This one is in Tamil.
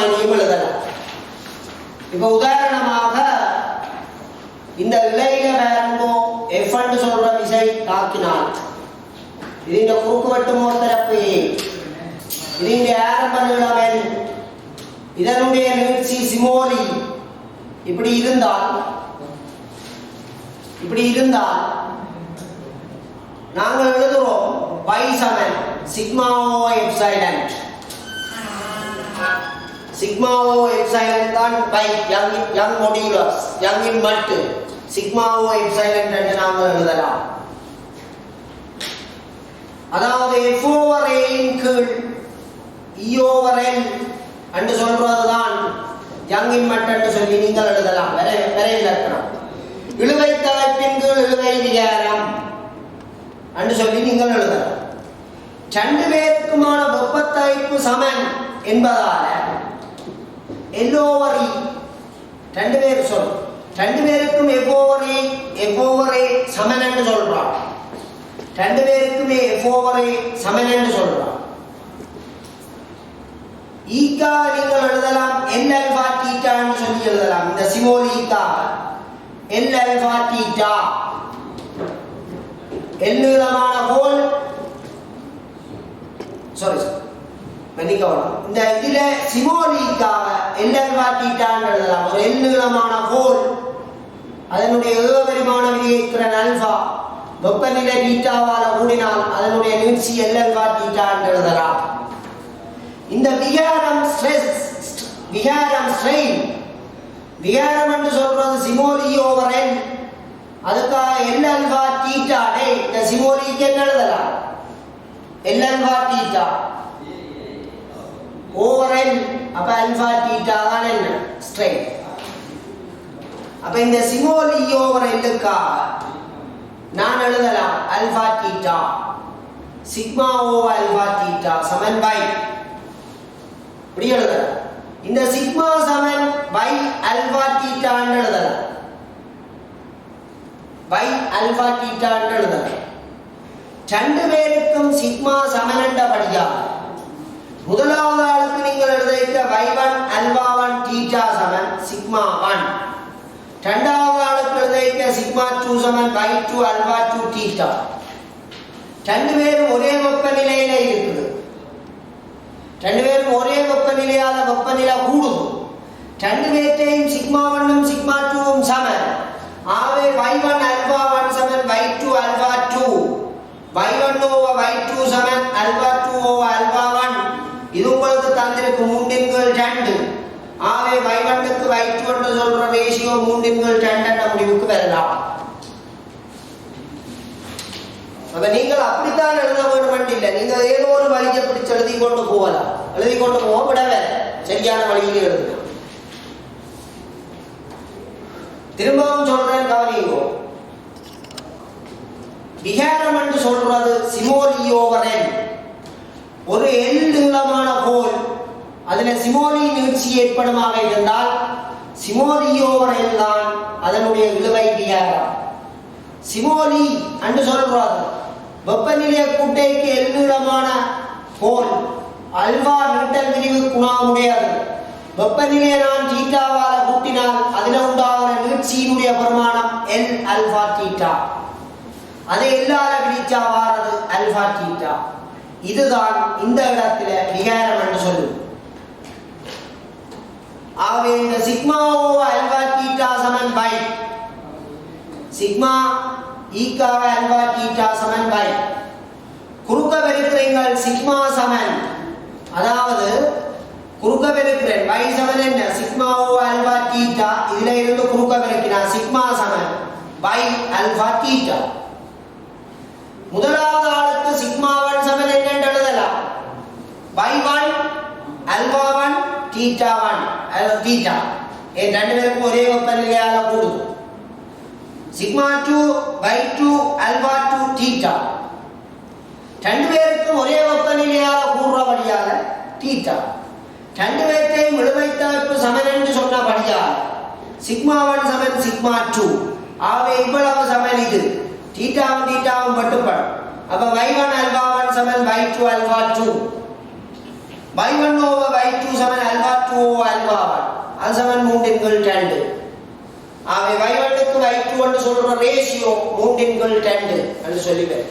எழுதலாம். இப்ப உதாரணமாக இந்த இலையில வேறங்கோ எஃப் என்று சொல்ற விசை தாக்கினால் இது இந்த குறுக்குவெட்டு மோர்த்தரப்பு, இது இங்க ஆரம்ப நீளம், இதனுடைய நீட்சி சிமோலி இப்படி இருந்தால் நாங்கள் எழுதுறோம் y சமன் சிக்மா ஓ எப்சிலன். சிக்மா ஓ எப்சிலன் தான் பை யங் மாடுலஸ், யங்கின் மட்டு சிக்மா ஓ எப்சிலன் என்று நாங்கள் எழுதலாம். அதாவது f over a இன் கீழ் e over n என்று சொல்றதுதான் யங்கின் மட்டு என்று சொல்லி நீங்கள் எழுதலாம். வரை இலக்கணம் இழுவை தலைப்பின் கீழ் இழுவை விகாரம் என்று சொல்லி நீங்கள் எழுதலாம். ரெண்டு பேருக்குமான வெப்பத்தாய்ப்பு சமன் என்பதால L over E ரெண்டு பேருக்கும் F over A சமன் என்று சொல்றான். ரெண்டு பேருக்குமே F over A சமன் என்று சொல்றான். ஈகா நீங்கள் எழுதலாம் L alpha theta என்று சொல்லி எழுதலாம். இந்த சிமோல் ஈகா L alpha theta, L நீளமான கோல் மன்னிக்கவும், இந்த இதில சிமோலிக்காக L alpha theta என்று எழுதலாம். ஒரு L நீளமான கோல் அதனுடைய ஏகபரிமாண விகிதத்திறன் ஆல்பா வெப்பநிலை பீட்டாவால கூடினால் அதனுடைய நீட்சி L alpha theta என்று எழுதலாம். இந்த விகாரம் ஸ்ட்ரெயின் விகாரம் என்று சொல்றது சிமோலி ஓவர் n, அதுக்காக L alpha theta இந்த சிமோலிக்கு என்ன எழுதலாம்? L alpha theta over n, அப்ப alpha theta தான் என்ன ஸ்ட்ரெயின். அப்ப இந்த சிமோலி ஓவர் n-க்காக நான் எழுதலாம் alpha theta sigma over alpha theta சமன் பை இப்படி எழுதலாம். இந்த சிக்மா சமன் பை alpha theta என்று எழுதலாம். பை alpha theta என்று எழுதலாம். ரெண்டு பேருக்கும் சிக்மா சமன் என்றபடியா முதலாவது ஆளுக்கு நீங்கள் எழுதிக்க y1 alpha 1 theta சமன் சிக்மா 1, இரண்டாவது ஆளுக்கு எழுதிக்க சிக்மா 2 சமன் y2 alpha 2 theta. ரெண்டு பேரும் ஒரே வெப்பநிலையில இருக்குது. ரெண்டு பேரும் ஒரே வெப்பநிலையால வெப்பநிலை கூடும். ரெண்டு பேர்த்தையும் சிக்மா 1 சிக்மா 2 சமன். ஆகவே y1 alpha 1 சமன் y2 alpha 2, y1 over y2 சமன் alpha 2 over alpha 1. இது உங்களுக்கு தந்திருக்கு 3:2. ஆகவே y1 க்கு y2 என்று சொல்ற ரேஷியோ 3:2 என்ற முடிவுக்கு வரலாம். அப்ப நீங்கள் அப்படித்தான் எழுத வேண்டும் இல்லை, நீங்க ஏதோ ஒரு வழியை பிடிச்சு எழுதி கொண்டு போகலாம். எழுதி கொண்டு போக விட சரியான வழியிலே எழுதுங்க. திரும்பவும் சொல்றேன், கவனிங்கோ. விகாரம் என்று சொல்றது சிமோலி ஓவர் n, ஒரு L நீளமான கோல் அதுல சிமோலி நீட்சி ஏற்படுமாக இருந்தால் சிமோலி ஓவர் n தான் அதனுடைய இழுவை விகாரம். சிமோலி என்று சொல்றது வெப்பநிலை கூட்டைக்கு L நீளமான கோல் அல்வா நீட்டல் விரிவு குணாமுடையது. வெப்பநிலையை நான் தீட்டாவால கூட்டினால் அதில் உண்டாகிற நீட்சியினுடைய பிரமாணம் L alpha theta. அதை எல்லார பிரிச்சா வாரது alpha theta. இதுதான் இந்த இடத்துல விகாரம் என்று சொல்லும். ஆகவே இந்த சிக்மா ஓவர் alpha theta சமன் பை சிக்மா ஈக்காக alpha theta சமன் பை குறுக்க பெருக்கிறீங்கள் சிக்மா சமன், அதாவது குறுக்க பெருக்கிறேன் y சமன் என்ன சிக்மா ஓவர் alpha theta, இதுல இருந்து குறுக்க பெருக்கினா சிக்மா சமன் பை alpha theta. முதலாவது ஆளுக்கு சிக்மா 1 சமன் என்ன எழுதலாம்? y1 alpha 1 theta 1 theta. ரெண்டு பேருக்கும் ஒரே வெப்பநிலையால கூடும். Sigma 2 y2 alpha 2 theta. ரெண்டு பேருக்கும் ஒரே வெப்பநிலையால கூடுறபடியால theta. ரெண்டு பேர்த்தையும் இழுவைத்தாய்ப்பு சமன் என்று சொன்னபடியால் சிக்மா 1 சமன் சிக்மா 2. ஆகவே இவ்வளவு சமன் இது தீட்டாவும் தீட்டாவும் மட்டுப்படும். அப்ப y1 alpha 1 சமன் y2 alpha 2. y1 over y2 சமன் alpha 2 over alpha 1 அது சமன் 3 இன் கீழ் 2. ஆகவே y1 க்கு y2 என்று சொல்ற ரேஷியோ 3 இன் கீழ் 2 என்று சொல்லிவேன்.